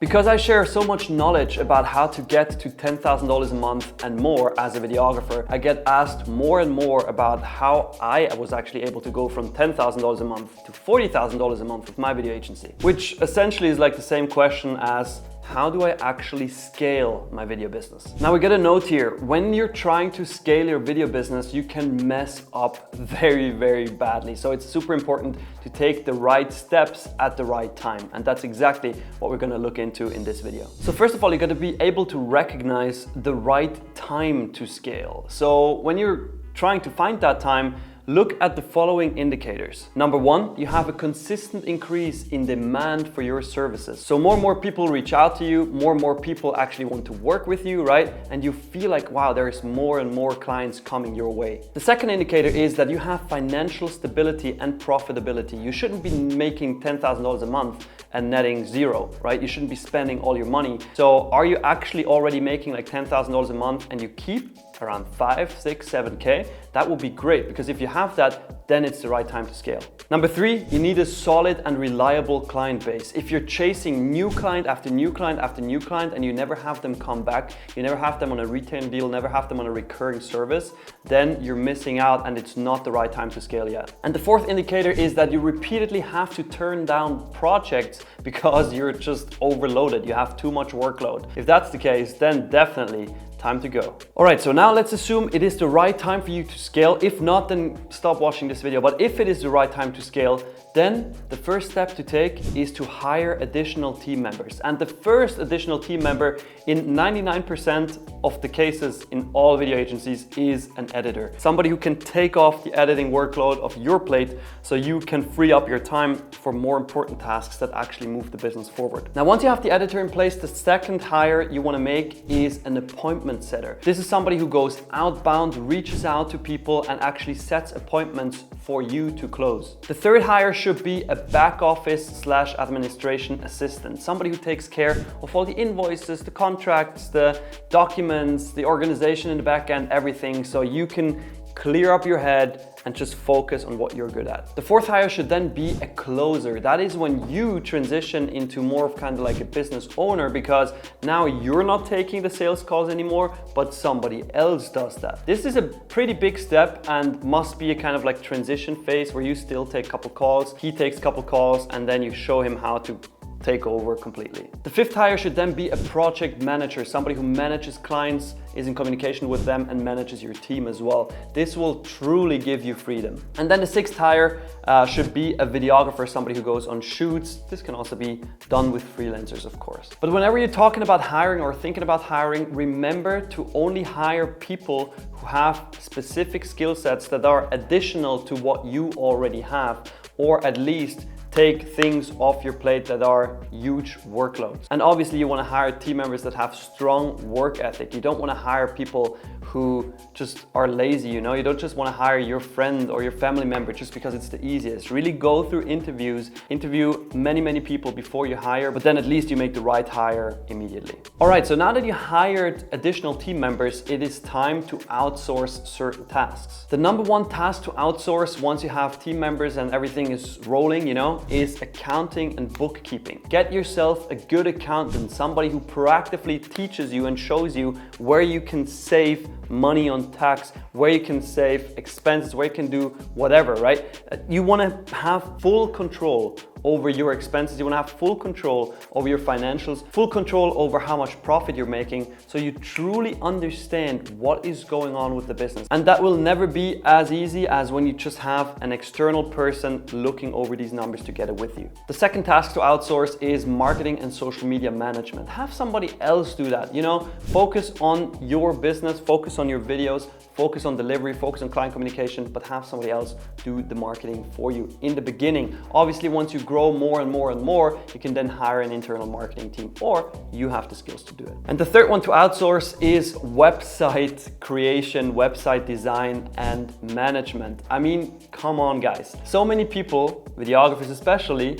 Because I share so much knowledge about how to get to $10,000 a month and more as a videographer, I get asked more and more about how I was actually able to go from $10,000 a month to $40,000 a month with my video agency. Which essentially is like the same question as, how do I actually scale my video business? Now we get a note here. When you're trying to scale your video business, you can mess up very, very badly. So it's super important to take the right steps at the right time. And that's exactly what we're gonna look into in this video. So first of all, you gotta be able to recognize the right time to scale. So when you're trying to find that time, look at the following indicators. Number one, you have a consistent increase in demand for your services. So more and more people reach out to you, more and more people actually want to work with you, right? And you feel like, wow, there's more and more clients coming your way. The second indicator is that you have financial stability and profitability. You shouldn't be making $10,000 a month and netting zero, right? You shouldn't be spending all your money. So are you actually already making like $10,000 a month and you keep around 5, 6, 7K? That would be great, because if you have that, then it's the right time to scale. Number three, you need a solid and reliable client base. If you're chasing new client after new client after new client and you never have them come back, you never have them on a retail deal, never have them on a recurring service, then you're missing out and it's not the right time to scale yet. And the fourth indicator is that you repeatedly have to turn down projects because you're just overloaded. You have too much workload. If that's the case, then definitely time to go. All right, so now let's assume it is the right time for you to scale. If not, then stop watching this video. But if it is the right time to scale, then the first step to take is to hire additional team members. And the first additional team member in 99% of the cases in all video agencies is an editor. Somebody who can take off the editing workload of your plate so you can free up your time for more important tasks that actually move the business forward. Now, once you have the editor in place, the second hire you want to make is an appointment setter. This is somebody who goes outbound, reaches out to people and actually sets appointments for you to close. The third hire should be a back office / administration assistant. Somebody who takes care of all the invoices, the contracts, the documents, the organization in the back end, everything, so you can clear up your head and just focus on what you're good at. The fourth hire should then be a closer. That is when you transition into more of kind of like a business owner, because now you're not taking the sales calls anymore, but somebody else does that. This is a pretty big step and must be a kind of like transition phase where you still take a couple calls, he takes a couple calls, and then you show him how to take over completely. The fifth hire should then be a project manager, somebody who manages clients, is in communication with them and manages your team as well. This will truly give you freedom. And then the sixth hire should be a videographer, somebody who goes on shoots. This can also be done with freelancers, of course. But whenever you're talking about hiring or thinking about hiring, remember to only hire people who have specific skill sets that are additional to what you already have, or at least take things off your plate that are huge workloads. And obviously you want to hire team members that have strong work ethic. You don't want to hire people who just are lazy, you know? You don't just want to hire your friend or your family member just because it's the easiest. Really go through interviews, interview many people before you hire, but then at least you make the right hire immediately. All right, so now that you hired additional team members, it is time to outsource certain tasks. The number one task to outsource once you have team members and everything is rolling, you know, is accounting and bookkeeping. Get yourself a good accountant, somebody who proactively teaches you and shows you where you can save money on tax, where you can save expenses, where you can do whatever, right? You want to have full control over your expenses. You want to have full control over your financials, full control over how much profit you're making, so you truly understand what is going on with the business. And that will never be as easy as when you just have an external person looking over these numbers together with you. The second task to outsource is marketing and social media management. Have somebody else do that, you know? Focus on your business, focus on your videos, focus on delivery, focus on client communication, but have somebody else do the marketing for you in the beginning. Obviously, once you grow more and more, you can then hire an internal marketing team, or you have the skills to do it. And the third one to outsource is website creation, website design, and management. I mean, come on guys. So many people, videographers especially,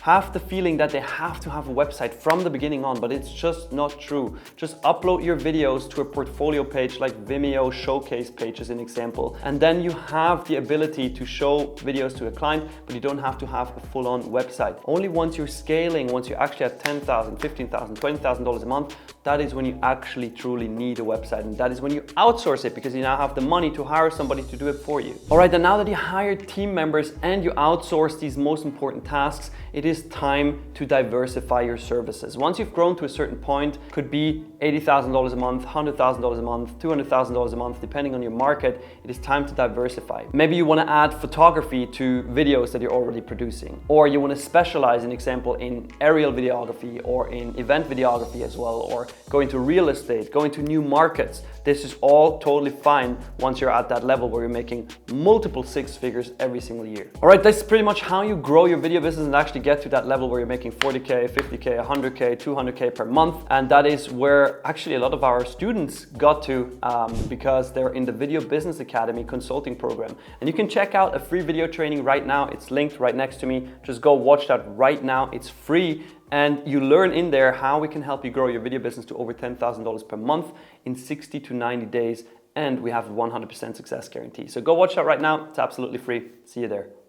have the feeling that they have to have a website from the beginning on, but it's just not true. Just upload your videos to a portfolio page like Vimeo Showcase page as an example, and then you have the ability to show videos to a client, but you don't have to have a full-on website. Only once you're scaling, once you're actually at $10,000, $15,000, $20,000 a month, that is when you actually truly need a website, and that is when you outsource it, because you now have the money to hire somebody to do it for you. All right, and now that you hired team members and you outsource these most important tasks, it is time to diversify your services. Once you've grown to a certain point, could be $80,000 a month, $100,000 a month, $200,000 a month, depending on your market, it is time to diversify. Maybe you want to add photography to videos that you're already producing, or you want to specialize, an example, in aerial videography or in event videography as well, or go into real estate, go into new markets. This is all totally fine once you're at that level where you're making multiple six figures every single year. All right, that's pretty much how you grow your video business and actually get to that level where you're making 40K, 50K, 100K, 200K per month. And that is where actually a lot of our students got to because they're in the Video Business Academy consulting program. And you can check out a free video training right now. It's linked right next to me. Just go watch that right now. It's free. And you learn in there how we can help you grow your video business to over $10,000 per month in 60 to 90 days. And we have a 100% success guarantee. So go watch that right now. It's absolutely free. See you there.